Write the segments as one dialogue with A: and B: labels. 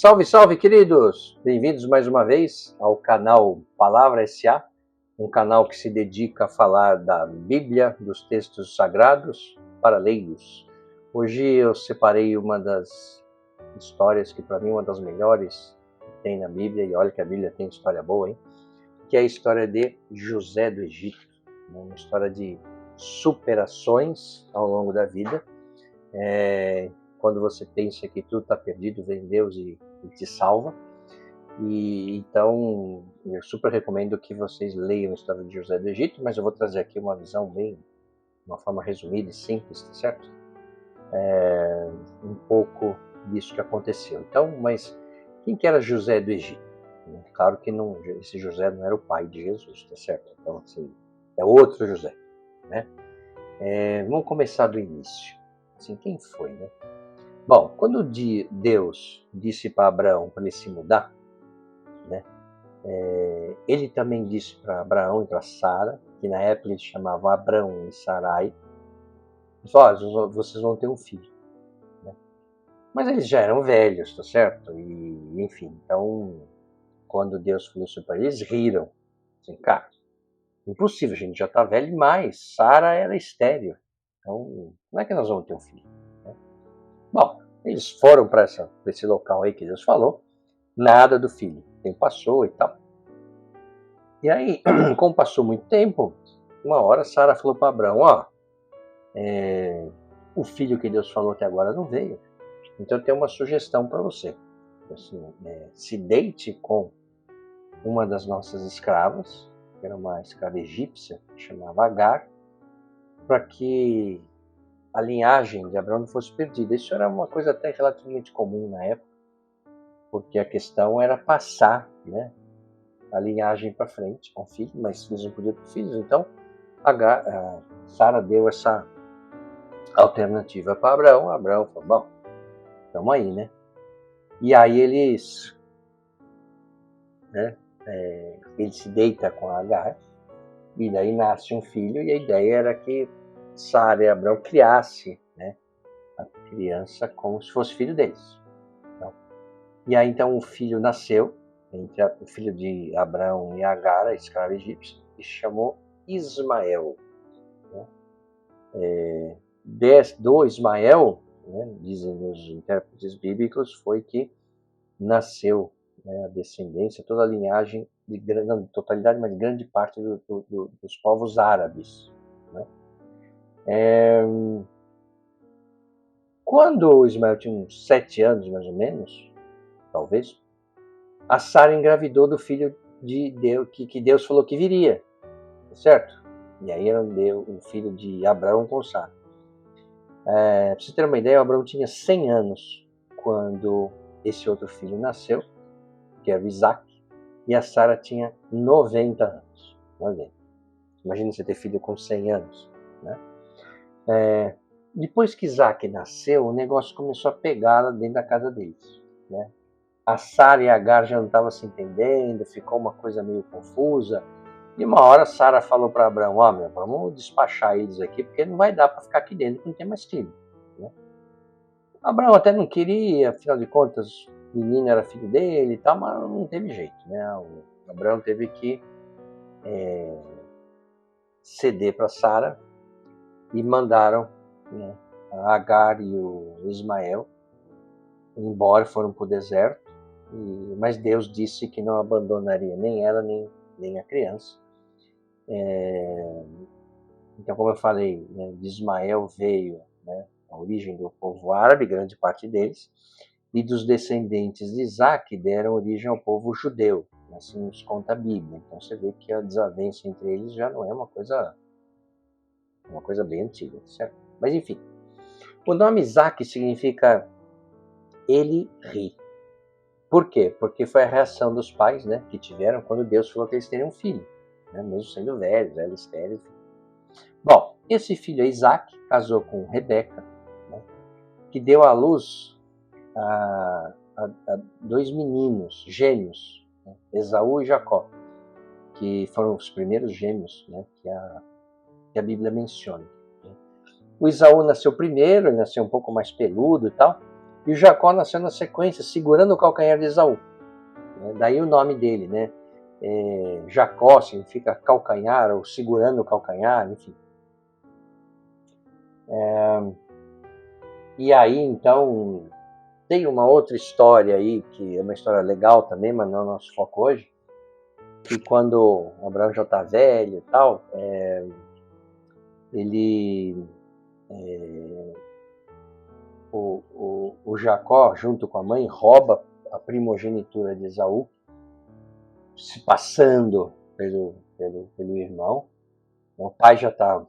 A: Salve, salve, queridos! Bem-vindos mais uma vez ao canal Palavra S.A., um canal que se dedica a falar da Bíblia, dos textos sagrados para leigos. Hoje eu separei uma das histórias que para mim é uma das melhores que tem na Bíblia, e olha que a Bíblia tem história boa, hein? Que é a história de José do Egito, uma história de superações ao longo da vida. Quando você pensa que tudo está perdido, vem Deus e te salva. E então eu super recomendo que vocês leiam a história de José do Egito, mas eu vou trazer aqui uma visão uma forma resumida e simples, tá certo? Um pouco disso que aconteceu. Então, mas quem que era José do Egito? Claro que não, esse José não era o pai de Jesus, tá certo? Então, assim, é outro José, né? Vamos começar do início. Assim, quem foi, né? Bom, quando Deus disse para Abraão para ele se mudar, né? Ele também disse para Abraão e para Sara, que na época eles chamavam Abrão e Sarai, ele falou, vocês vão ter um filho, né? Mas eles já eram velhos, tá certo? E enfim, então quando Deus falou isso para eles, riram. Assim, cara, impossível, a gente já está velho demais. Sara era estéril, então como é que nós vamos ter um filho, né? Bom, eles foram para esse local aí que Deus falou, nada do filho. O tempo passou e tal. E aí, como passou muito tempo, uma hora Sara falou para Abraão, o filho que Deus falou até agora não veio. Então eu tenho uma sugestão para você. Assim, se deite com uma das nossas escravas, que era uma escrava egípcia, que chamava Agar, para que a linhagem de Abraão não fosse perdida. Isso era uma coisa até relativamente comum na época, porque a questão era passar, né, a linhagem para frente com o filho, mas eles não podiam ter filhos. Então, Sara deu essa alternativa para Abraão. Abraão falou, bom, estamos aí, né? E aí ele se deita com a Agar, e daí nasce um filho, e a ideia era que Sara e Abraão criassem, né, a criança como se fosse filho deles. E aí então o filho nasceu, entre o filho de Abraão e Agar, a escrava egípcia, e se chamou Ismael. Do Ismael, né, dizem os intérpretes bíblicos, foi que nasceu, né, a descendência, toda a linhagem, não de totalidade, mas de grande parte dos povos árabes, né? Quando o Ismael tinha uns 7 anos, mais ou menos, talvez, a Sara engravidou do filho de Deus, que Deus falou que viria, certo? E aí era o filho de Abraão com Sara. Para você ter uma ideia, Abraão tinha 100 anos quando esse outro filho nasceu, que era o Isaac, e a Sara tinha 90 anos. Imagina você ter filho com 100 anos, né? Depois que Isaac nasceu, o negócio começou a pegar lá dentro da casa deles, né? A Sara e a Agar já não estavam se entendendo, ficou uma coisa meio confusa. E uma hora Sara falou para Abraão, vamos despachar eles aqui, porque não vai dar para ficar aqui dentro, que não tem mais filho, né? Abraão até não queria, afinal de contas, o menino era filho dele e tal, mas não teve jeito, né? O Abraão teve que ceder para Sara e mandaram, né, a Agar e o Ismael embora, foram para o deserto, mas Deus disse que não abandonaria nem ela, nem a criança. Então, como eu falei, né, de Ismael veio, né, a origem do povo árabe, grande parte deles, e dos descendentes de Isaac deram origem ao povo judeu, assim nos conta a Bíblia. Então você vê que a desavença entre eles já não é uma coisa bem antiga, certo? Mas enfim, o nome Isaac significa ele ri. Por quê? Porque foi a reação dos pais, né, que tiveram quando Deus falou que eles teriam um filho, né, mesmo sendo velhos, estéreis. Bom, esse filho é Isaac, casou com Rebeca, né, que deu à luz a 2 meninos gêmeos, né, Esaú e Jacó, que foram os primeiros gêmeos, né, que a Bíblia menciona. O Esaú nasceu primeiro, ele nasceu um pouco mais peludo e tal, E o Jacó nasceu na sequência, segurando o calcanhar de Esaú. Daí o nome dele, né? Jacó significa calcanhar, ou segurando o calcanhar, enfim. E aí, então, tem uma outra história aí, que é uma história legal também, mas não é o nosso foco hoje, que quando Abraão já está velho e tal, o Jacó, junto com a mãe, rouba a primogenitura de Esaú, se passando pelo irmão. O pai já está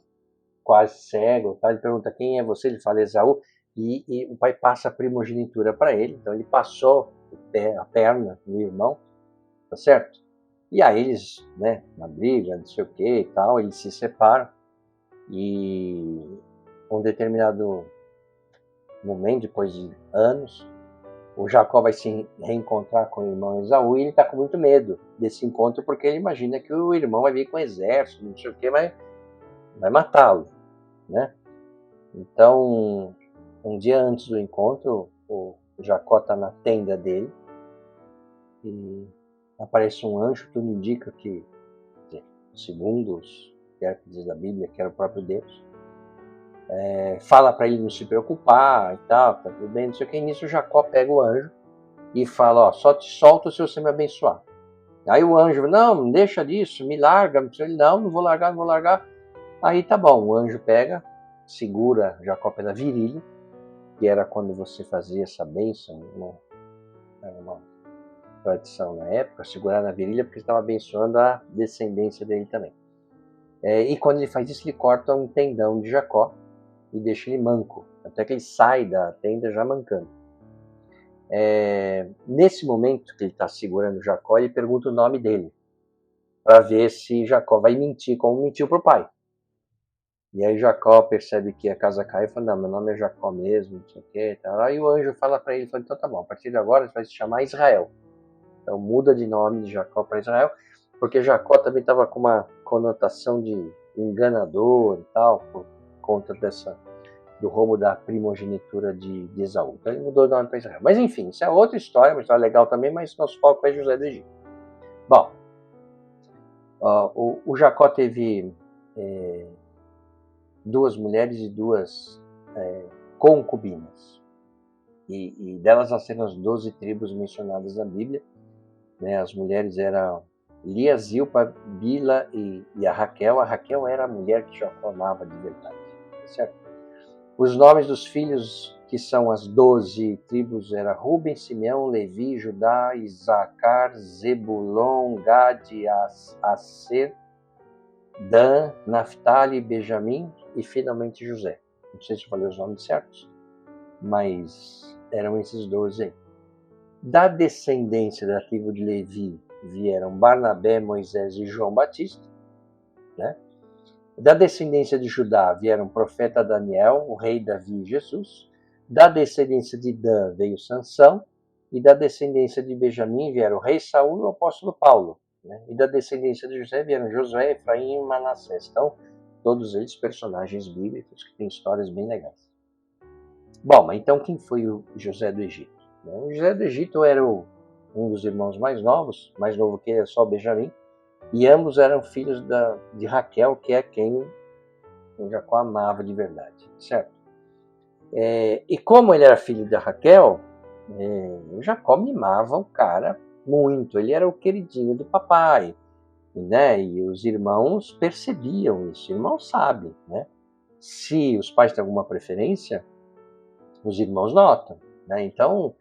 A: quase cego, o pai pergunta quem é você, ele fala Esaú, e o pai passa a primogenitura para ele, então ele passou a perna no irmão, tá certo? E aí eles, né, na briga, não sei o que e tal, eles se separam, e um determinado momento, depois de anos, o Jacó vai se reencontrar com o irmão Esaú e ele está com muito medo desse encontro, porque ele imagina que o irmão vai vir com exército, não sei o que, vai matá-lo, né? Então, um dia antes do encontro, o Jacó está na tenda dele e aparece um anjo, tudo indica que, segundo os intérpretes da Bíblia, que era o próprio Deus, fala para ele não se preocupar e tal, tá tudo bem, não sei o que. E nisso o Jacó pega o anjo e fala, ó, só te solto se você me abençoar. Aí o anjo, não deixa disso, me larga. Ele, não vou largar, não vou largar. Aí tá bom, o anjo pega, segura Jacó pela virilha, que era quando você fazia essa bênção, era uma tradição na época, segurar na virilha, porque estava abençoando a descendência dele também. E quando ele faz isso, ele corta um tendão de Jacó e deixa ele manco, até que ele sai da tenda já mancando. Nesse momento que ele está segurando Jacó, ele pergunta o nome dele, para ver se Jacó vai mentir, como mentiu para o pai. E aí Jacó percebe que a casa cai e fala, não, meu nome é Jacó mesmo, não sei o que. Aí o anjo fala para ele, fala, então tá bom, a partir de agora você vai se chamar Israel. Então muda de nome de Jacó para Israel, porque Jacó também estava com uma conotação de enganador e tal, por conta do roubo da primogenitura de Esaú. Então ele mudou o nome para Israel. Mas enfim, isso é outra história, uma história legal também, mas nosso foco é José do Egito. Bom, o Jacó teve duas mulheres e duas concubinas. E delas nasceram as 12 tribos mencionadas na Bíblia. Né? As mulheres eram Lia, Zilpa, Bila e a Raquel. A Raquel era a mulher que Jacó amava de verdade. Certo? Os nomes dos filhos, que são as 12 tribos, eram Ruben, Simeão, Levi, Judá, Isacar, Zebulon, Gad, Aser, Dan, Naftali, Benjamim e finalmente José. Não sei se eu falei os nomes certos, mas eram esses 12 aí. Da descendência da tribo de Levi vieram Barnabé, Moisés e João Batista. Né? Da descendência de Judá vieram o profeta Daniel, o rei Davi e Jesus. Da descendência de Dan veio Sansão. E da descendência de Benjamim vieram o rei Saul e o apóstolo Paulo. Né? E da descendência de José vieram Josué, Efraim e Manassés. Então, todos eles personagens bíblicos que têm histórias bem legais. Bom, mas então quem foi o José do Egito? O José do Egito era um dos irmãos mais novos, mais novo que ele, só Benjamim, e ambos eram filhos de Raquel, que é quem o Jacó amava de verdade, certo? E como ele era filho da Raquel, o Jacó mimava o cara muito, ele era o queridinho do papai, né? E os irmãos percebiam isso, o irmão sabe, né? Se os pais têm alguma preferência, os irmãos notam, né? Então,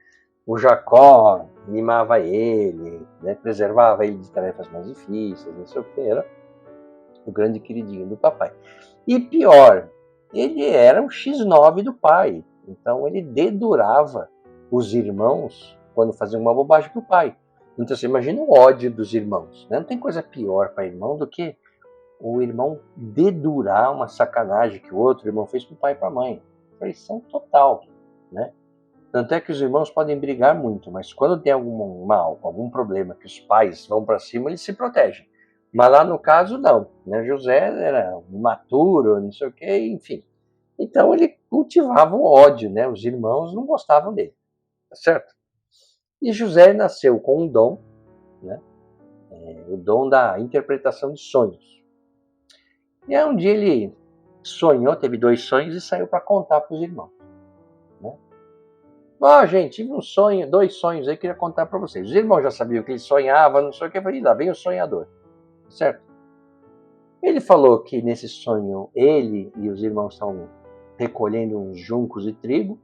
A: o Jacó mimava ele, né? Preservava ele de tarefas mais difíceis, não sei o que, era o grande queridinho do papai. E pior, ele era o X9 do pai, então ele dedurava os irmãos quando faziam uma bobagem para o pai. Então você imagina o ódio dos irmãos, né? Não tem coisa pior para irmão do que o irmão dedurar uma sacanagem que o outro irmão fez para o pai e para a mãe. Traição total, né? Tanto é que os irmãos podem brigar muito, mas quando tem algum mal, algum problema que os pais vão para cima, eles se protegem. Mas lá no caso, não. Né? José era imaturo, não sei o quê, enfim. Então ele cultivava o ódio, né? Os irmãos não gostavam dele. certo? E José nasceu com um dom, né? O dom da interpretação de sonhos. E aí um dia ele sonhou, teve 2 sonhos e saiu para contar para os irmãos. Né? Gente, tive um sonho, 2 sonhos aí, queria contar para vocês. Os irmãos já sabiam que ele sonhava, não sei o que, eu falei, lá vem o sonhador, certo? Ele falou que nesse sonho ele e os irmãos estão recolhendo uns juncos de trigo,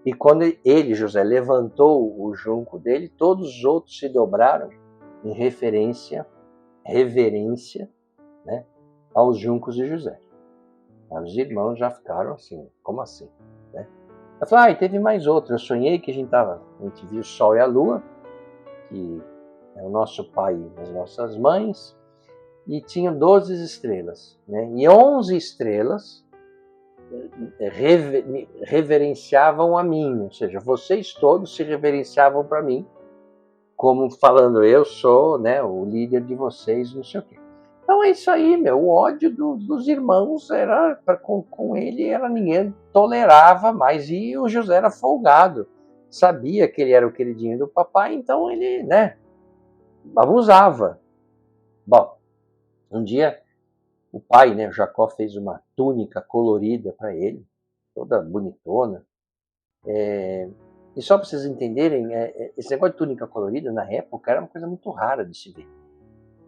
A: e quando ele, José, levantou o junco dele, todos os outros se dobraram em reverência, né, aos juncos de José. Os irmãos já ficaram assim, como assim? Né? Eu falei, e teve mais outro. Eu sonhei que a gente viu o sol e a lua, que é o nosso pai e as nossas mães, e tinham 12 estrelas. Né? E 11 estrelas reverenciavam a mim, ou seja, vocês todos se reverenciavam para mim, como falando, eu sou, né, o líder de vocês, não sei o quê. Então é isso aí, o ódio dos irmãos era com ele, ninguém tolerava mais, e o José era folgado, sabia que ele era o queridinho do papai, então ele, né, abusava. Bom, um dia o pai, né, Jacó, fez uma túnica colorida para ele, toda bonitona. E só para vocês entenderem, esse negócio de túnica colorida, na época, era uma coisa muito rara de se ver.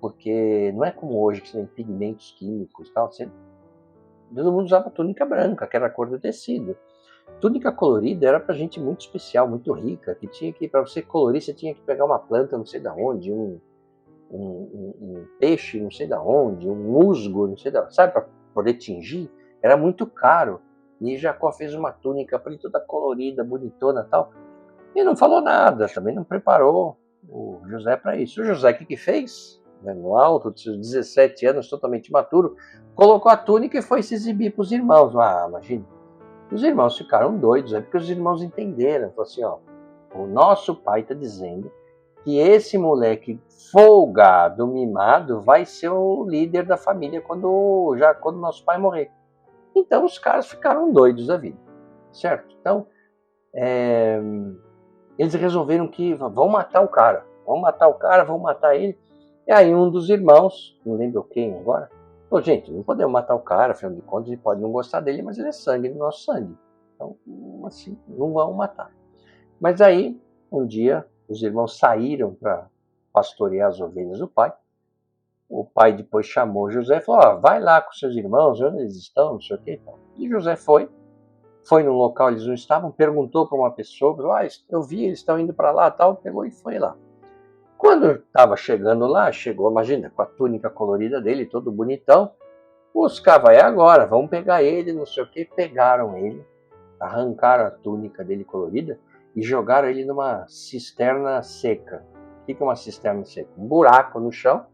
A: Porque não é como hoje, que você tem pigmentos químicos e tal. Todo mundo usava túnica branca, que era a cor do tecido. Túnica colorida era para gente muito especial, muito rica, que tinha que, para você colorir, você tinha que pegar uma planta não sei da onde, um peixe não sei da onde, um musgo não sei da onde, sabe, para poder tingir. Era muito caro. E Jacó fez uma túnica para ele toda colorida, bonitona e tal. E não falou nada, também não preparou o José para isso. O José, o que fez? No alto de seus 17 anos, totalmente imaturo, colocou a túnica e foi se exibir para os irmãos. Imagina. Os irmãos ficaram doidos, porque os irmãos entenderam. Falaram assim, o nosso pai está dizendo que esse moleque folgado, mimado, vai ser o líder da família quando nosso pai morrer. Então os caras ficaram doidos da vida, certo? Então, eles resolveram que vão matar o cara, vão matar ele. E aí um dos irmãos, não lembro quem agora, falou, gente, não podemos matar o cara, afinal de contas, ele pode não gostar dele, mas ele é sangue do nosso sangue. Então, assim, não vão matar. Mas aí, um dia, os irmãos saíram para pastorear as ovelhas do pai. O pai depois chamou José e falou, vai lá com seus irmãos, onde eles estão, não sei o que. E José foi no local eles não estavam, perguntou para uma pessoa, eu vi, eles estão indo para lá, tal, pegou e foi lá. Quando estava chegando lá, imagina, com a túnica colorida dele, todo bonitão, os cavaiá agora, vamos pegar ele, não sei o que, pegaram ele, arrancaram a túnica dele colorida e jogaram ele numa cisterna seca. O que é uma cisterna seca? Um buraco no chão,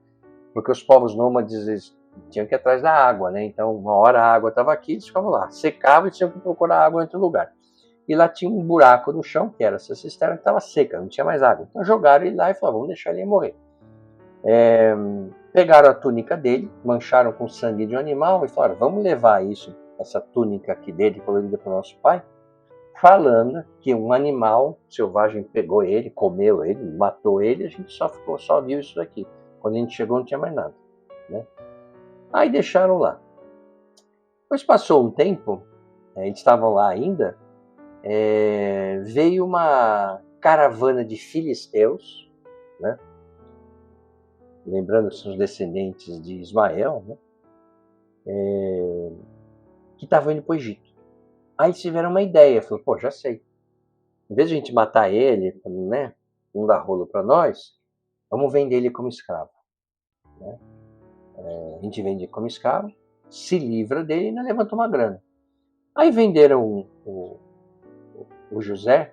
A: porque os povos nômades tinham que ir atrás da água, né? Então, uma hora a água estava aqui, eles ficavam lá, secavam e tinham que procurar água em outro lugar. E lá tinha um buraco no chão, que era essa cisterna que estava seca, não tinha mais água. Então jogaram ele lá e falaram, vamos deixar ele morrer. Pegaram a túnica dele, mancharam com sangue de um animal e falaram, vamos levar essa túnica aqui dele, colorida para o nosso pai, falando que um animal selvagem pegou ele, comeu ele, matou ele, a gente só viu isso daqui. Quando a gente chegou não tinha mais nada. Né? Aí deixaram lá. Depois passou um tempo, eles estavam lá ainda, veio uma caravana de filisteus, né? Lembrando que são os descendentes de Ismael, né? Que estavam indo para o Egito. Aí eles tiveram uma ideia, falaram, já sei. Em vez de a gente matar ele, né, não dar rolo para nós, vamos vender ele como escravo. Né? A gente vende como escravo, se livra dele e ainda levanta uma grana. Aí venderam o José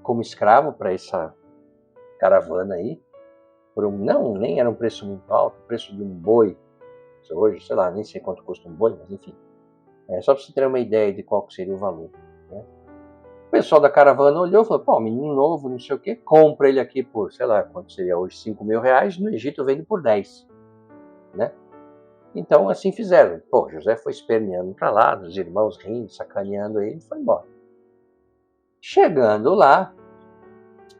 A: como escravo para essa caravana aí, nem era um preço muito alto, o preço de um boi, hoje, sei lá, nem sei quanto custa um boi, mas enfim, só para você ter uma ideia de qual seria o valor. Né? O pessoal da caravana olhou e falou, menino novo, não sei o que, compra ele aqui por, sei lá, quanto seria hoje, 5 mil reais, no Egito vende por 10. Né? Então assim fizeram. José foi esperneando para lá, os irmãos rindo, sacaneando ele e foi embora. Chegando lá,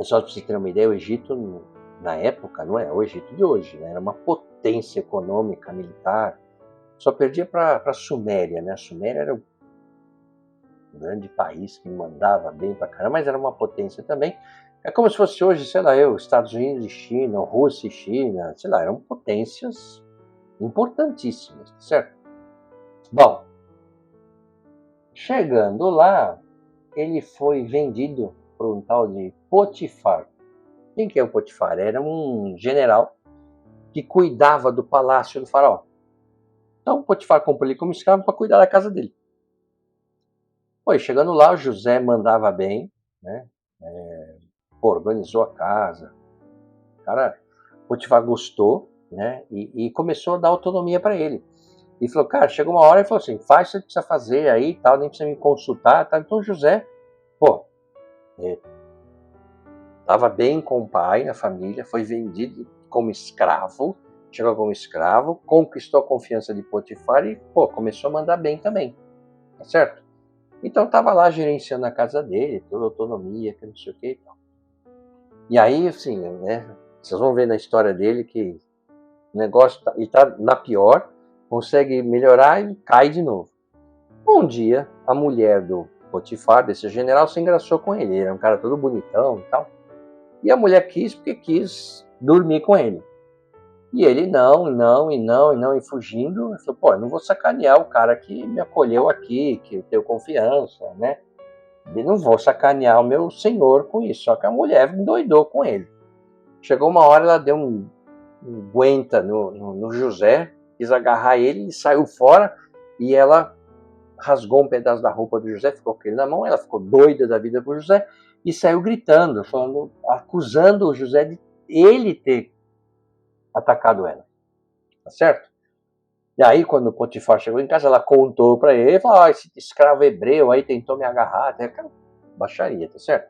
A: Só para você ter uma ideia, o Egito, na época, não é o Egito de hoje, né? Era uma potência econômica, militar. Só perdia para a Suméria, né? A Suméria era um grande país que mandava bem pra caramba, mas era uma potência também. É como se fosse hoje, sei lá, Estados Unidos e China, Rússia e China, sei lá, eram potências importantíssimas, certo? Bom, chegando lá, ele foi vendido por um tal de Potifar. Quem que é o Potifar? Era um general que cuidava do palácio do faraó. Então, o Potifar comprou ele como escravo para cuidar da casa dele. Pois, chegando lá, o José mandava bem, né? Organizou a casa. O cara, Potifar gostou, né? E começou a dar autonomia para ele. E falou, cara, chegou uma hora e falou assim, faz o que você precisa fazer aí, tal, nem precisa me consultar, tal. Então José, pô, estava bem com o pai, na família, foi vendido como escravo, chegou como escravo, conquistou a confiança de Potifar e, pô, começou a mandar bem também, tá certo? Então estava lá gerenciando a casa dele, toda autonomia, que não sei o que e tal. E aí, assim, né, vocês vão ver na história dele que o negócio ele tá na pior, consegue melhorar e cai de novo. Um dia, a mulher do Potifar, desse general, se engraçou com ele. Ele era um cara todo bonitão e tal. E a mulher quis porque quis dormir com ele. E ele não, e fugindo. Ele falou, pô, eu não vou sacanear o cara que me acolheu aqui, que eu tenho confiança, né? Eu não vou sacanear o meu senhor com isso. Só que a mulher endoidou com ele. Chegou uma hora, ela deu um aguenta no José, quis agarrar ele, ele saiu fora e ela rasgou um pedaço da roupa do José, ficou com ele na mão, ela ficou doida da vida por José e saiu gritando, falando, acusando o José de ele ter atacado ela, tá certo? E aí, quando o Potifar chegou em casa, ela contou para ele, falou, esse escravo hebreu aí tentou me agarrar, até aquela baixaria, tá certo?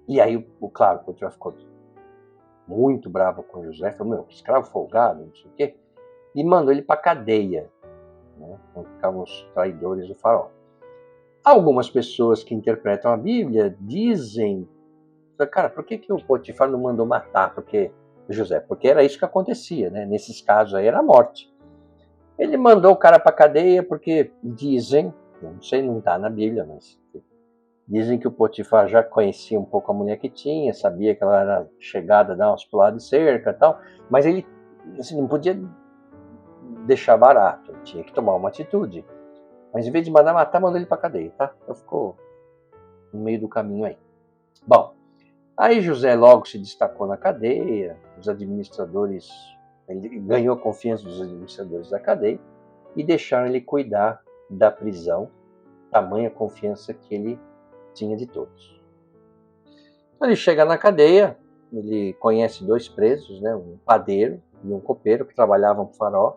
A: E aí, claro, o Potifar ficou muito bravo com o José, falou, meu, escravo folgado, não sei o quê, e mandou ele para cadeia, né, onde ficavam os traidores do faraó. Algumas pessoas que interpretam a Bíblia dizem, cara, por que o Potifar não mandou matar José? Porque era isso que acontecia, né? Nesses casos aí era a morte. Ele mandou o cara para cadeia porque dizem, não sei, não está na Bíblia, mas dizem que o Potifar já conhecia um pouco a mulher que tinha, sabia que ela era chegada a dar umas puladas de cerca e tal, mas ele assim, não podia deixar barato, ele tinha que tomar uma atitude. Mas em vez de mandar matar, mandou ele para cadeia, tá? Então ficou no meio do caminho aí. Bom, aí José logo se destacou na cadeia, os administradores, ele ganhou a confiança dos administradores da cadeia e deixaram ele cuidar da prisão, tamanha confiança que ele tinha de todos. Então ele chega na cadeia, ele conhece dois presos, né, um padeiro e um copeiro que trabalhavam para o faraó.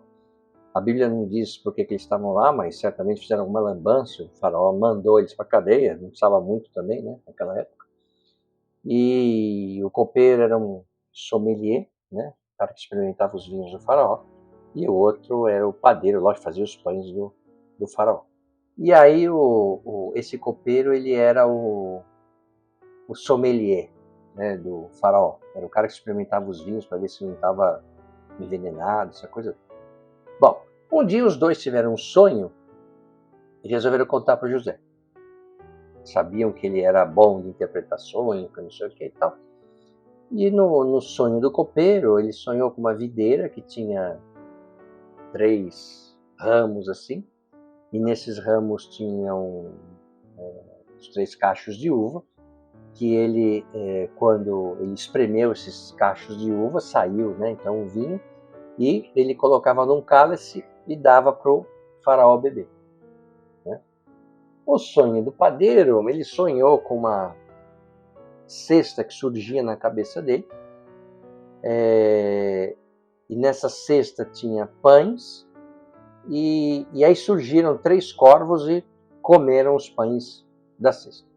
A: A Bíblia não diz por que eles estavam lá, mas certamente fizeram alguma lambança. O faraó mandou eles para a cadeia, não precisava muito também, né, naquela época. E o copeiro era um sommelier, né, o cara que experimentava os vinhos do faraó. E o outro era o padeiro, lógico, fazia os pães do faraó. E aí esse copeiro, ele era o sommelier, né, do faraó. Era o cara que experimentava os vinhos para ver se não estava envenenado, essa coisa. Bom, um dia os dois tiveram um sonho e resolveram contar para José. Sabiam que ele era bom de interpretar sonho, que não sei o que e tal. E no sonho do copeiro, ele sonhou com uma videira que tinha 3 ramos assim, e nesses ramos tinham os 3 cachos de uva, que ele, quando ele espremeu esses cachos de uva, saiu, né, então o vinho, e ele colocava num cálice e dava para o faraó beber. Né? O sonho do padeiro, ele sonhou com uma cesta que surgia na cabeça dele, e nessa cesta tinha pães, e aí surgiram 3 corvos e comeram os pães da cesta.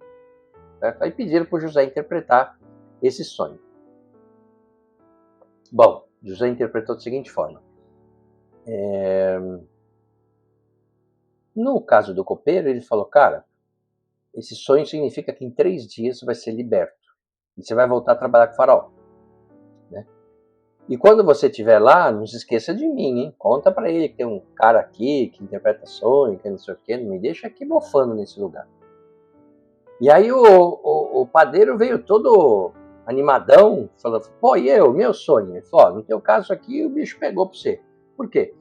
A: Certo? Aí pediram para o José interpretar esse sonho. Bom, José interpretou da seguinte forma. No caso do copeiro, ele falou, cara, esse sonho significa que em 3 dias você vai ser liberto. E você vai voltar a trabalhar com o faraó. Né? E quando você estiver lá, não se esqueça de mim, hein? Conta para ele que tem um cara aqui que interpreta sonho, que não sei o quê. Não me deixa aqui mofando nesse lugar. E aí o padeiro veio todo animadão, falando, pô, e eu, meu sonho? Ele falou, no teu caso aqui, o bicho pegou pra você. Por quê?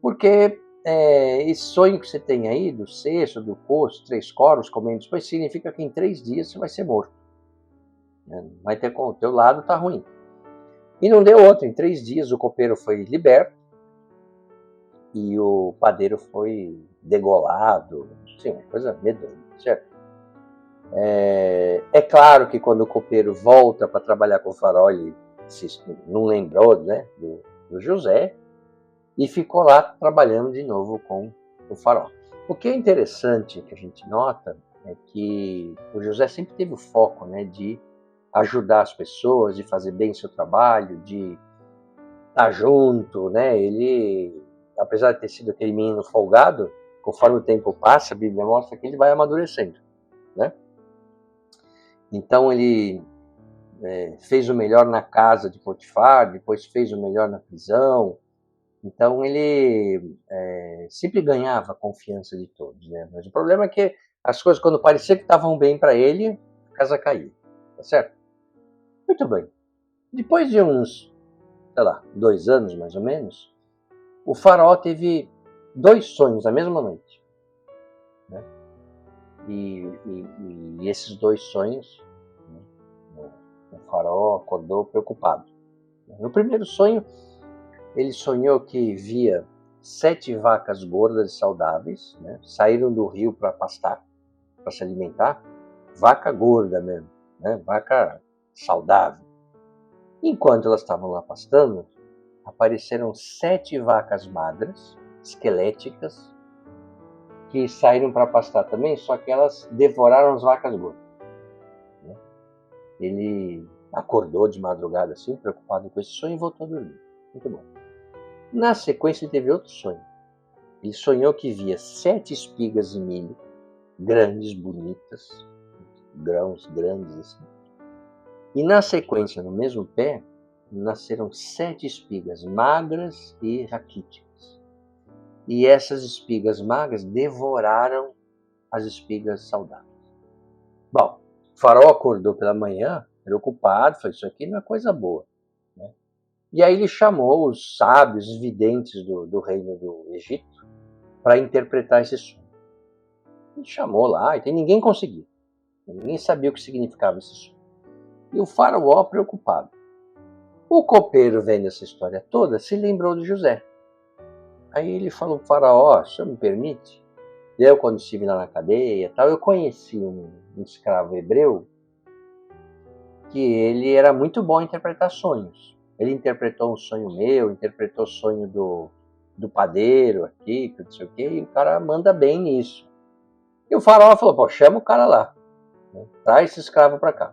A: Porque esse sonho que você tem aí, do cesto, do coço, 3 coros, comendo depois, significa que em 3 dias você vai ser morto. Vai ter com o teu lado tá ruim. E não deu outro, em 3 dias o copeiro foi liberto e o padeiro foi degolado, assim, uma coisa medonha, certo? É claro que quando o copeiro volta para trabalhar com o faraó, ele não lembrou, né, do José e ficou lá trabalhando de novo com o faraó. O que é interessante que a gente nota é que o José sempre teve o foco, né, de ajudar as pessoas, de fazer bem seu trabalho, de estar junto, né? Ele, apesar de ter sido aquele menino folgado, conforme o tempo passa, a Bíblia mostra que ele vai amadurecendo, né? Então ele fez o melhor na casa de Potifar, depois fez o melhor na prisão. Então ele sempre ganhava a confiança de todos, né? Mas o problema é que as coisas, quando parecia que estavam bem para ele, a casa caía, tá certo? Muito bem. Depois de uns, sei lá, 2 anos mais ou menos, o faraó teve 2 sonhos na mesma noite. Né? E esses 2 sonhos, né, o faraó acordou preocupado. No primeiro sonho, ele sonhou que via 7 vacas gordas e saudáveis, né, saíram do rio para pastar, para se alimentar. Vaca gorda mesmo, né, vaca saudável. Enquanto elas estavam lá pastando, apareceram 7 vacas magras, esqueléticas, que saíram para pastar também, só que elas devoraram as vacas gordas. Ele acordou de madrugada assim, preocupado com esse sonho, e voltou a dormir. Muito bom. Na sequência, ele teve outro sonho. Ele sonhou que via 7 espigas de milho, grandes, bonitas, grãos grandes assim. E na sequência, no mesmo pé, nasceram 7 espigas magras e raquíticas. E essas espigas magras devoraram as espigas saudáveis. Bom, o faraó acordou pela manhã, preocupado, falou, isso aqui não é coisa boa. Né? E aí ele chamou os sábios, os videntes do reino do Egito para interpretar esse sonho. Ele chamou lá, e ninguém conseguia. Ninguém sabia o que significava esse sonho. E o faraó preocupado. O copeiro, vendo essa história toda, se lembrou de José. Aí ele falou para o faraó, o senhor me permite? Eu, quando estive lá na cadeia, eu conheci um escravo hebreu que ele era muito bom em interpretar sonhos. Ele interpretou um sonho meu, interpretou o sonho do padeiro aqui, não sei o quê, e o cara manda bem nisso. E o faraó falou, pô, chama o cara lá, né? Traz esse escravo para cá.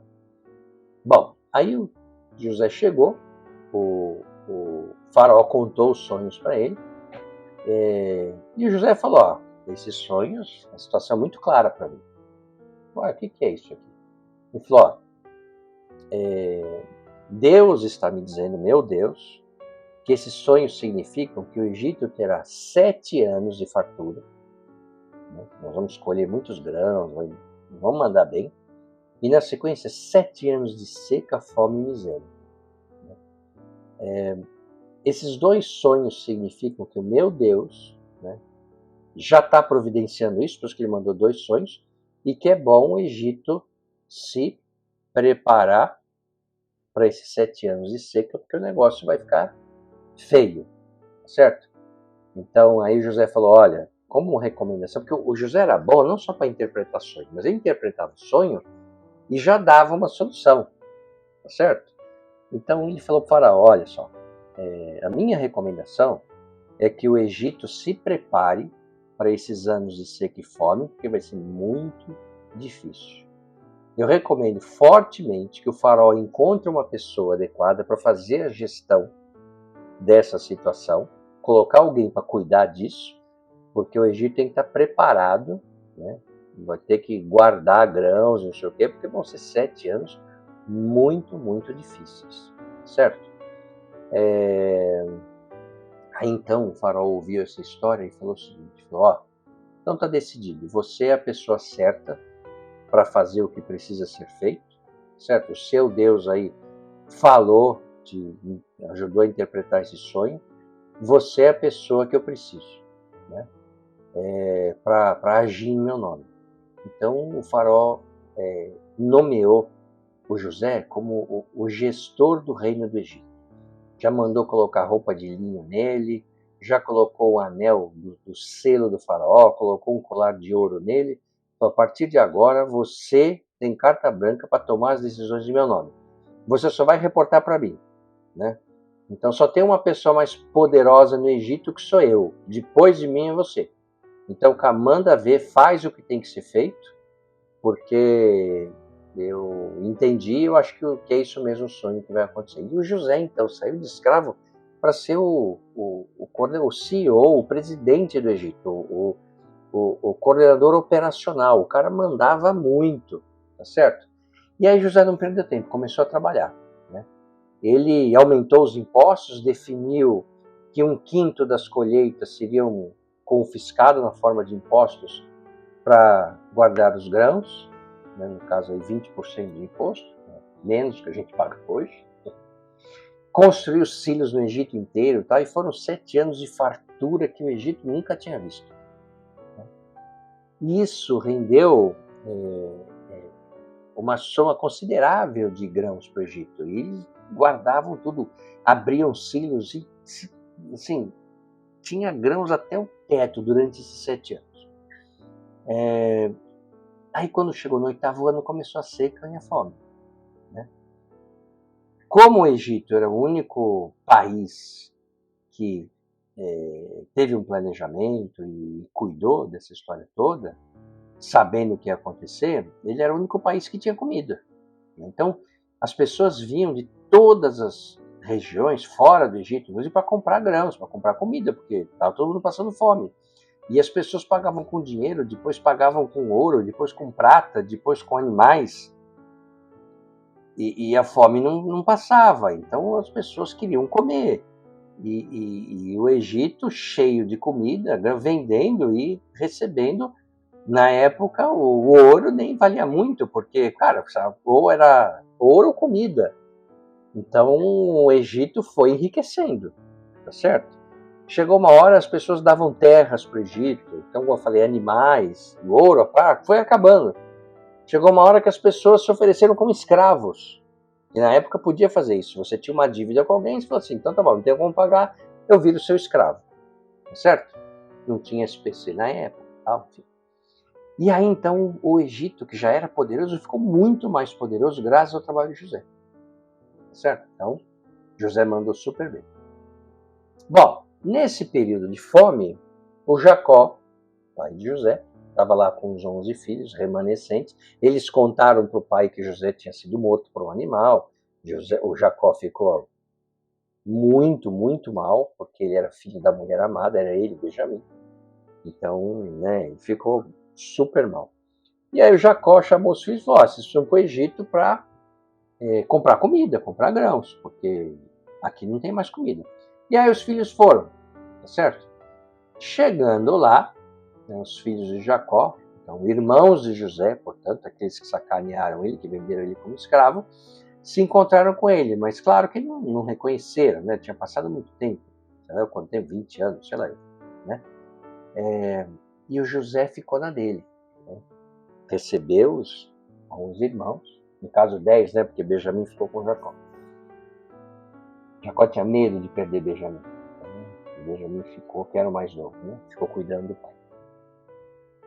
A: Bom, aí o José chegou, o faraó contou os sonhos para ele, e o José falou, ó, esses sonhos, a situação é muito clara para mim. Ué, o que é isso aqui? Ele falou, ó, Deus está me dizendo, meu Deus, que esses sonhos significam que o Egito terá 7 anos de fartura. Né? Nós vamos colher muitos grãos, vamos mandar bem. E na sequência, 7 anos de seca, fome e miséria. Esses 2 sonhos significam que o meu Deus, né, já está providenciando isso, por isso que ele mandou 2 sonhos, e que é bom o Egito se preparar para esses 7 anos de seca, porque o negócio vai ficar feio, certo? Então aí José falou, olha, como recomendação, porque o José era bom não só para interpretar sonhos, mas ele interpretava o sonho e já dava uma solução, tá certo? Então ele falou para o faraó, olha só, a minha recomendação é que o Egito se prepare para esses anos de seca e fome, porque vai ser muito difícil. Eu recomendo fortemente que o faraó encontre uma pessoa adequada para fazer a gestão dessa situação, colocar alguém para cuidar disso, porque o Egito tem que estar preparado, né, vai ter que guardar grãos, não sei o quê, porque vão ser 7 anos muito, muito difíceis, certo? Aí então o faraó ouviu essa história e falou o seguinte, falou, ó, então tá decidido, você é a pessoa certa para fazer o que precisa ser feito, certo? O seu Deus aí falou, ajudou a interpretar esse sonho, você é a pessoa que eu preciso, né? Para agir em meu nome. Então o faraó nomeou o José como o gestor do reino do Egito. Já mandou colocar roupa de linho nele, já colocou o anel do selo do faraó, colocou um colar de ouro nele. Então, a partir de agora, você tem carta branca para tomar as decisões em meu nome. Você só vai reportar para mim, né? Então só tem uma pessoa mais poderosa no Egito que sou eu. Depois de mim é você. Então manda ver, faz o que tem que ser feito, porque eu entendi, eu acho que é isso mesmo o sonho que vai acontecer. E o José, então, saiu de escravo para ser o CEO, o presidente do Egito, o coordenador operacional. O cara mandava muito, tá certo? E aí José não perdeu tempo, começou a trabalhar, né? Ele aumentou os impostos, definiu que 1/5 das colheitas seriam confiscadas na forma de impostos para guardar os grãos, né, no caso aí 20% de imposto, né, menos que a gente paga hoje. Construiu silos no Egito inteiro, tá? E foram 7 anos de fartura que o Egito nunca tinha visto. Isso rendeu uma soma considerável de grãos para o Egito. E eles guardavam tudo, abriam silos e, assim, tinha grãos até o teto durante esses 7 anos. Aí quando chegou no 8º ano começou a seca e a fome, né? Como o Egito era o único país que teve um planejamento e cuidou dessa história toda, sabendo o que ia acontecer, ele era o único país que tinha comida. Então as pessoas vinham de todas as regiões fora do Egito, inclusive para comprar grãos, para comprar comida, porque estava todo mundo passando fome. E as pessoas pagavam com dinheiro, depois pagavam com ouro, depois com prata, depois com animais. E a fome não passava. Então as pessoas queriam comer. E o Egito cheio de comida, vendendo e recebendo. Na época, o ouro nem valia muito, porque, cara, ou era ouro ou comida. Então o Egito foi enriquecendo, tá certo? Chegou uma hora, as pessoas davam terras para o Egito, então, como eu falei, animais, ouro, a prata, foi acabando. Chegou uma hora que as pessoas se ofereceram como escravos. E na época podia fazer isso. Você tinha uma dívida com alguém, você falou assim, então tá bom, não tenho como pagar, eu viro seu escravo. Tá certo? Não tinha SPC na época. Tá? Enfim. E aí então o Egito, que já era poderoso, ficou muito mais poderoso graças ao trabalho de José. Tá certo? Então, José mandou super bem. Bom, nesse período de fome, o Jacó, pai de José, estava lá com os 11 filhos remanescentes. Eles contaram para o pai que José tinha sido morto por um animal. O Jacó ficou muito, muito mal, porque ele era filho da mulher amada, era ele, Benjamim. Então, né, ele ficou super mal. E aí o Jacó chamou os filhos e falou, vocês precisam para o Egito para comprar comida, comprar grãos, porque aqui não tem mais comida. E aí os filhos foram, tá certo? Chegando lá, né, os filhos de Jacó, então irmãos de José, portanto, aqueles que sacanearam ele, que venderam ele como escravo, se encontraram com ele, mas claro que não reconheceram, né? Tinha passado muito tempo, sei lá quanto tempo, 20 anos, sei lá, né? E o José ficou na dele, né? Recebeu os 11 irmãos, no caso 10, né? Porque Benjamim ficou com Jacó. Jacó tinha medo de perder Benjamim. Então, Benjamim ficou, que era o mais novo, né? Ficou cuidando do pai.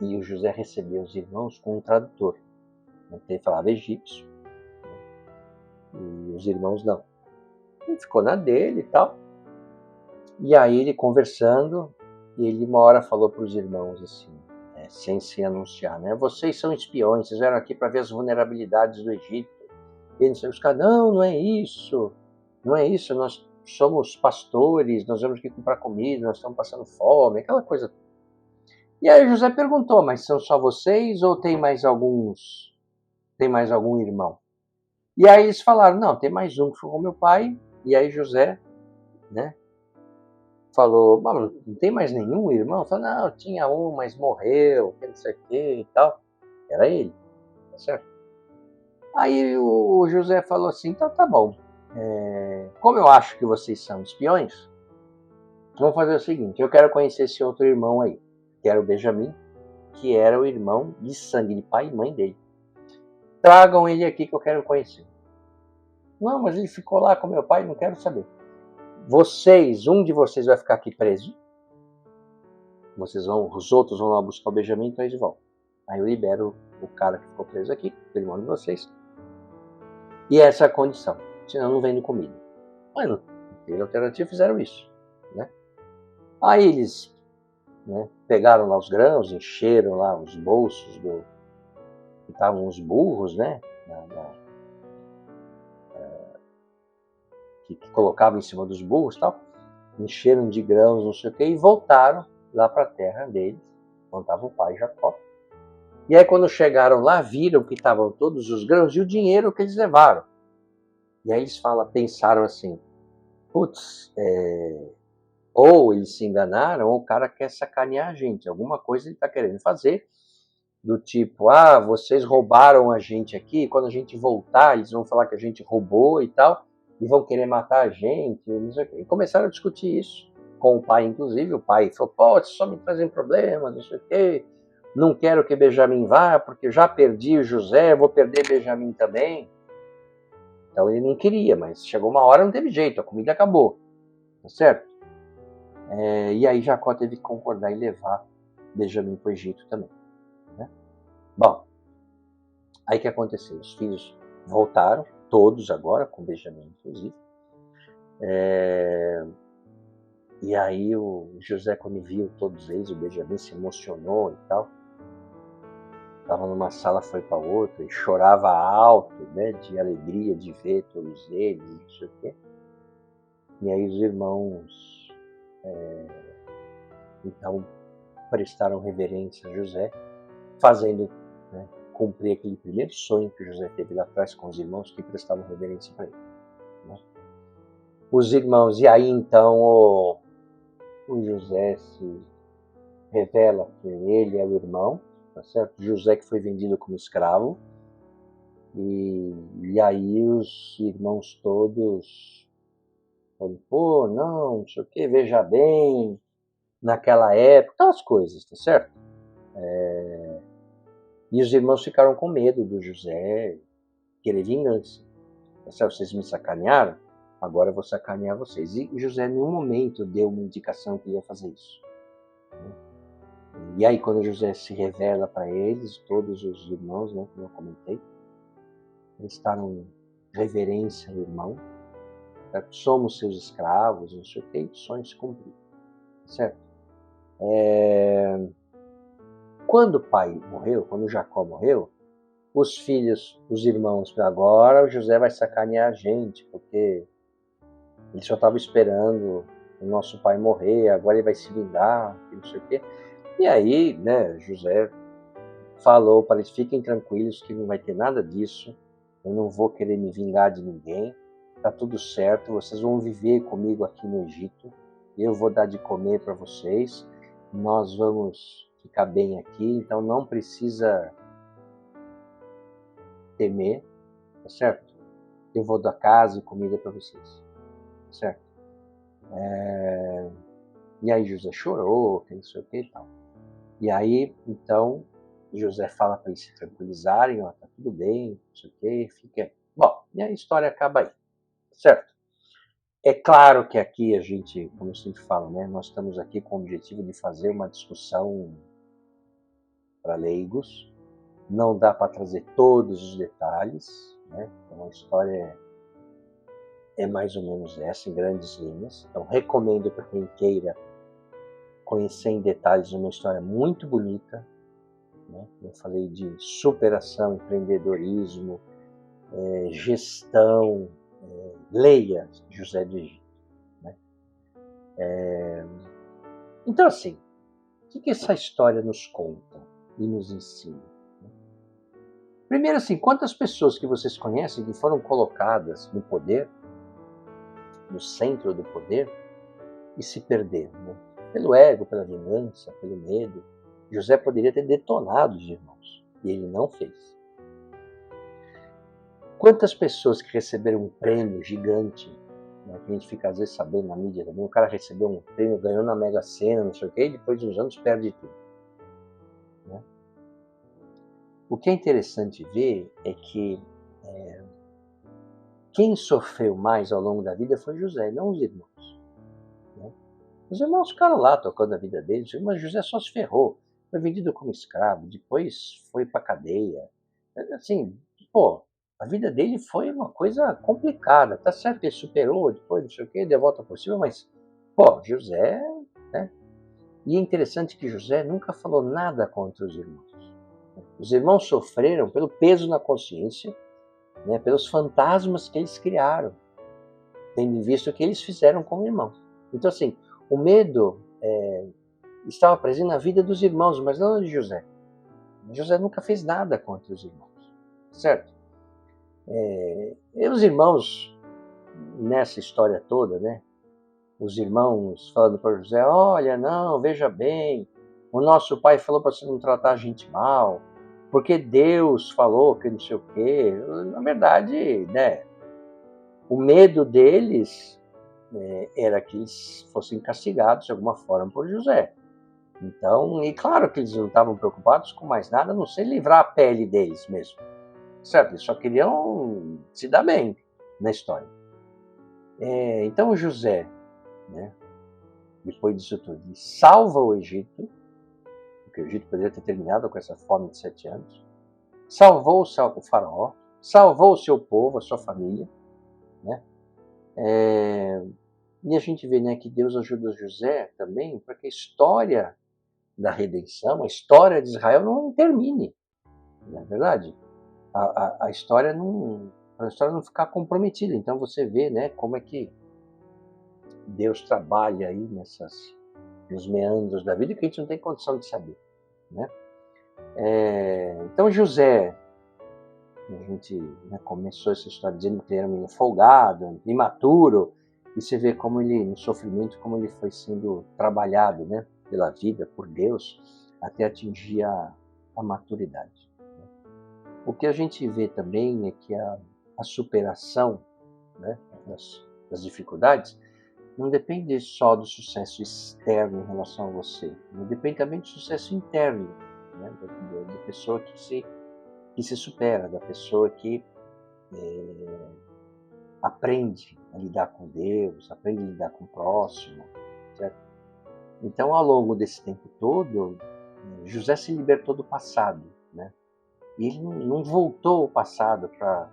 A: E o José recebeu os irmãos com um tradutor. Ele falava egípcio. E os irmãos não. Ele ficou na dele e tal. E aí ele conversando, ele uma hora falou para os irmãos assim, sem se anunciar, né? Vocês são espiões, vocês vieram aqui para ver as vulnerabilidades do Egito. E eles caras, não é isso. Não é isso, nós somos pastores, nós vamos aqui comprar comida, nós estamos passando fome, aquela coisa. E aí José perguntou, mas são só vocês ou tem mais algum irmão? E aí eles falaram, não, tem mais um que foi com meu pai. E aí José, né, falou, não tem mais nenhum irmão? Falou, não, tinha um, mas morreu, que não sei o que e tal. Era ele, tá certo? Aí o José falou assim, então tá bom. Como eu acho que vocês são espiões, vamos fazer o seguinte, eu quero conhecer esse outro irmão aí, que era o Benjamim, que era o irmão de sangue de pai e mãe dele. Tragam ele aqui que eu quero conhecer. Não, mas ele ficou lá com meu pai, não quero saber. Um de vocês vai ficar aqui preso. Os outros vão lá buscar o Benjamim e traz de volta. Aí eu libero o cara que ficou preso aqui, o irmão de vocês. E essa é a condição. Senão não vende comida. Mas não teve alternativa, fizeram isso. Né? Aí eles, né, pegaram lá os grãos, encheram lá os bolsos que estavam os burros, né? Que colocavam em cima dos burros e tal. Encheram de grãos, não sei o que, e voltaram lá para a terra deles, onde estava o pai Jacó. E aí quando chegaram lá, viram que estavam todos os grãos e o dinheiro que eles levaram. E aí eles pensaram assim, putz, ou eles se enganaram, ou o cara quer sacanear a gente, alguma coisa ele está querendo fazer, do tipo, vocês roubaram a gente aqui, quando a gente voltar, eles vão falar que a gente roubou e tal, e vão querer matar a gente, não sei o quê. E começaram a discutir isso com o pai, inclusive. O pai falou, vocês só me trazem problemas, não sei o quê, não quero que Benjamim vá, porque já perdi o José, vou perder Benjamim também. Então ele não queria, mas chegou uma hora, não teve jeito, a comida acabou, tá certo? E aí Jacó teve que concordar em levar Benjamim para o Egito também. Né? Bom, aí o que aconteceu? Os filhos voltaram, todos agora, com Benjamim inclusive. E aí o José, quando viu todos eles, o Benjamim se emocionou e tal. Estava numa sala, foi para outra, e chorava alto, né, de alegria de ver todos eles, não sei o quê. E aí os irmãos, então, prestaram reverência a José, fazendo, né, cumprir aquele primeiro sonho que José teve lá atrás com os irmãos que prestavam reverência para ele. Né? Os irmãos, e aí então o José se revela que ele é o irmão, tá certo? José que foi vendido como escravo. E aí os irmãos todos falam, pô, não sei o que, veja bem, naquela época, aquelas coisas, tá certo? E os irmãos ficaram com medo do José querer vingança. Tá certo? Vocês me sacanearam, agora eu vou sacanear vocês. E José em nenhum momento deu uma indicação que ia fazer isso. E aí quando José se revela para eles, todos os irmãos, né, como eu comentei, prestaram em reverência ao irmão, certo? Somos seus escravos, não sei o que, sonho se cumpriu, certo? Quando o pai morreu, quando Jacó morreu, os filhos, os irmãos, agora o José vai sacanear a gente, porque ele só estava esperando o nosso pai morrer, agora ele vai se vingar, não sei o quê. E aí, né, José falou para eles, fiquem tranquilos que não vai ter nada disso, eu não vou querer me vingar de ninguém, tá tudo certo, vocês vão viver comigo aqui no Egito, eu vou dar de comer para vocês, nós vamos ficar bem aqui, então não precisa temer, tá certo? Eu vou dar casa e comida para vocês, tá certo? E aí José chorou, que não sei o que e tal. E aí, então, José fala para eles se tranquilizarem, ó, tá tudo bem, não sei o que, fica. Bom, e a história acaba aí, certo? É claro que aqui a gente, como eu sempre falo, né, nós estamos aqui com o objetivo de fazer uma discussão para leigos, não dá para trazer todos os detalhes, né? Então a história é mais ou menos essa, em grandes linhas. Então recomendo para quem queira conhecer em detalhes uma história muito bonita, né? Eu falei de superação, empreendedorismo, gestão, leia José do Egito. Né? Então assim, que essa história nos conta e nos ensina? Primeiro, assim, quantas pessoas que vocês conhecem que foram colocadas no poder, no centro do poder, e se perderam, né? Pelo ego, pela vingança, pelo medo. José poderia ter detonado os irmãos, e ele não fez. Quantas pessoas que receberam um prêmio gigante, né, que a gente fica às vezes sabendo na mídia também, o cara recebeu um prêmio, ganhou na Mega Sena, não sei o quê, e depois de uns anos perde tudo. Né? O que é interessante ver é que quem sofreu mais ao longo da vida foi José, não os irmãos. Né? Os irmãos ficaram lá tocando a vida deles, mas José só se ferrou. Foi vendido como escravo, depois foi para cadeia. Assim, pô, a vida dele foi uma coisa complicada. Tá certo que ele superou, depois não sei o quê, deu a volta por cima, mas, pô, José, né? E é interessante que José nunca falou nada contra os irmãos. Os irmãos sofreram pelo peso na consciência, né, pelos fantasmas que eles criaram, tendo visto o que eles fizeram com o irmão. Então, assim, o medo estava presente na vida dos irmãos, mas não de José. José nunca fez nada contra os irmãos, certo? E os irmãos, nessa história toda, né? Os irmãos falando para José, olha, não, veja bem, o nosso pai falou para você não tratar a gente mal, porque Deus falou que não sei o quê. Na verdade, né, o medo deles era que eles fossem castigados de alguma forma por José. Então, e claro que eles não estavam preocupados com mais nada, a não ser livrar a pele deles mesmo. Certo? Eles só queriam se dar bem na história. Então José, né, depois disso tudo, ele salva o Egito, porque o Egito poderia ter terminado com essa fome de 7 anos, salvou o faraó, salvou o seu povo, a sua família, né? E a gente vê, né, que Deus ajuda José também para que a história da redenção, a história de Israel não termine, não é verdade? A história não ficar comprometida. Então você vê, né, como é que Deus trabalha aí nos meandros da vida que a gente não tem condição de saber, né? Então José, a gente, né, começou essa história dizendo que ele era um menino folgado, imaturo, e você vê como ele, no sofrimento, como ele foi sendo trabalhado, né, pela vida, por Deus, até atingir a maturidade. O que a gente vê também é que a superação, né, das dificuldades não depende só do sucesso externo em relação a você, depende também do sucesso interno, né, da pessoa que se supera, da pessoa que aprende a lidar com Deus, aprende a lidar com o próximo, certo? Então, ao longo desse tempo todo, José se libertou do passado, né? E ele não voltou ao passado para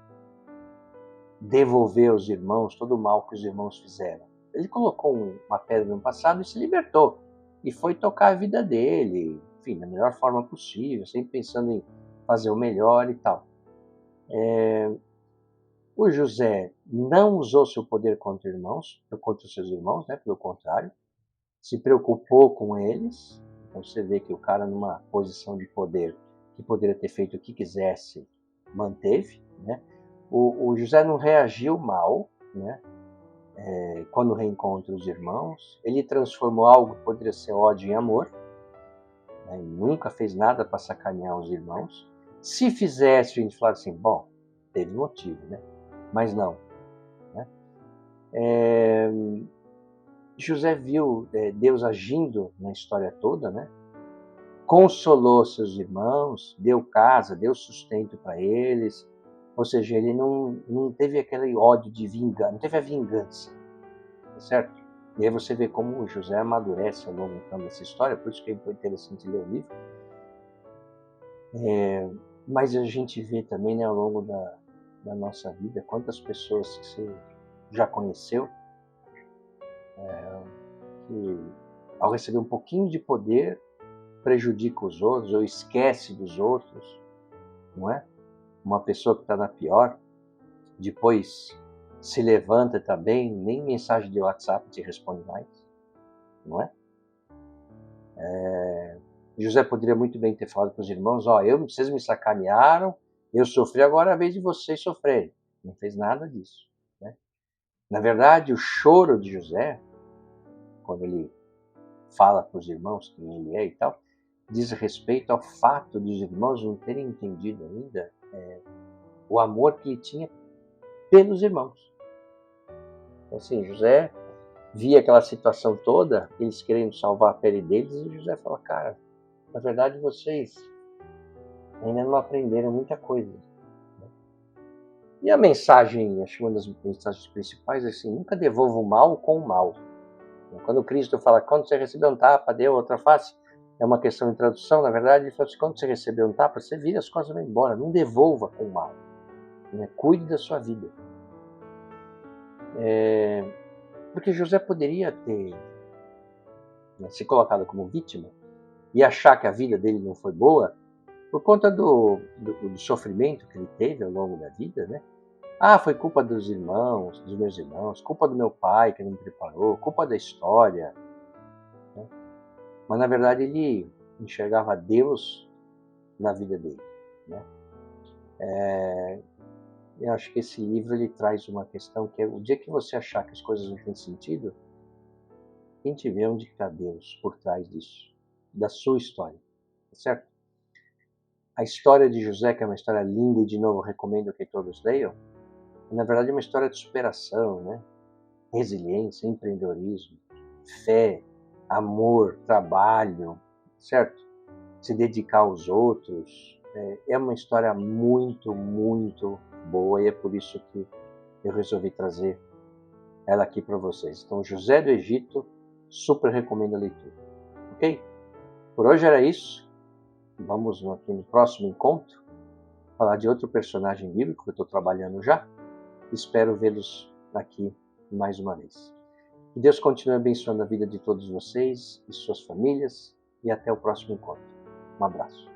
A: devolver aos irmãos todo o mal que os irmãos fizeram. Ele colocou uma pedra no passado e se libertou. E foi tocar a vida dele, enfim, da melhor forma possível, sempre pensando em fazer o melhor e tal. O José não usou seu poder contra os seus irmãos, né? Pelo contrário, se preocupou com eles. Então você vê que o cara, numa posição de poder, que poderia ter feito o que quisesse, manteve, né? O José não reagiu mal, né? Quando reencontra os irmãos, ele transformou algo que poderia ser ódio em amor, né? Nunca fez nada para sacanear os irmãos. Se fizesse, a gente falaria assim, bom, teve motivo, né? Mas não. Né? José viu Deus agindo na história toda, né? Consolou seus irmãos, deu casa, deu sustento para eles. Ou seja, ele não teve aquele ódio de vingança, não teve a vingança, tá certo? E aí você vê como José amadurece ao longo então, dessa história, por isso que foi interessante ler o livro. Mas a gente vê também, né, ao longo da nossa vida, quantas pessoas que você já conheceu, que ao receber um pouquinho de poder prejudica os outros ou esquece dos outros, não é? Uma pessoa que está na pior, depois se levanta também, nem mensagem de WhatsApp te responde mais, não é? José poderia muito bem ter falado para os irmãos, vocês me sacanearam, eu sofri, agora é a vez de vocês sofrerem. Não fez nada disso, né? Na verdade, o choro de José, quando ele fala para os irmãos quem ele é e tal, diz respeito ao fato de os irmãos não terem entendido ainda o amor que ele tinha pelos irmãos. Então, assim, José via aquela situação toda, eles querendo salvar a pele deles, e José fala, cara, na verdade vocês ainda não aprenderam muita coisa. E a mensagem, acho que uma das mensagens principais é assim, nunca devolva o mal com o mal. Quando Cristo fala, quando você recebeu um tapa, deu outra face, é uma questão de tradução, na verdade, ele fala assim, quando você recebeu um tapa, você vira as costas e vai embora, não devolva com o mal. Né? Cuide da sua vida. Porque José poderia ter se colocado como vítima e achar que a vida dele não foi boa por conta do sofrimento que ele teve ao longo da vida, né? Foi culpa dos irmãos, dos meus irmãos, culpa do meu pai que não me preparou, culpa da história. Né? Mas na verdade ele enxergava Deus na vida dele. Né? Eu acho que esse livro ele traz uma questão que é o dia que você achar que as coisas não têm sentido, tente ver onde está Deus por trás disso, da sua história, tá certo? A história de José, que é uma história linda e de novo recomendo que todos leiam, na verdade é uma história de superação, né? Resiliência, empreendedorismo, fé, amor, trabalho, certo? Se dedicar aos outros. É uma história muito, muito boa e é por isso que eu resolvi trazer ela aqui para vocês. Então, José do Egito, super recomendo a leitura. Ok? Por hoje era isso. Vamos aqui no próximo encontro falar de outro personagem bíblico que eu estou trabalhando já. Espero vê-los aqui mais uma vez. Que Deus continue abençoando a vida de todos vocês e suas famílias e até o próximo encontro. Um abraço.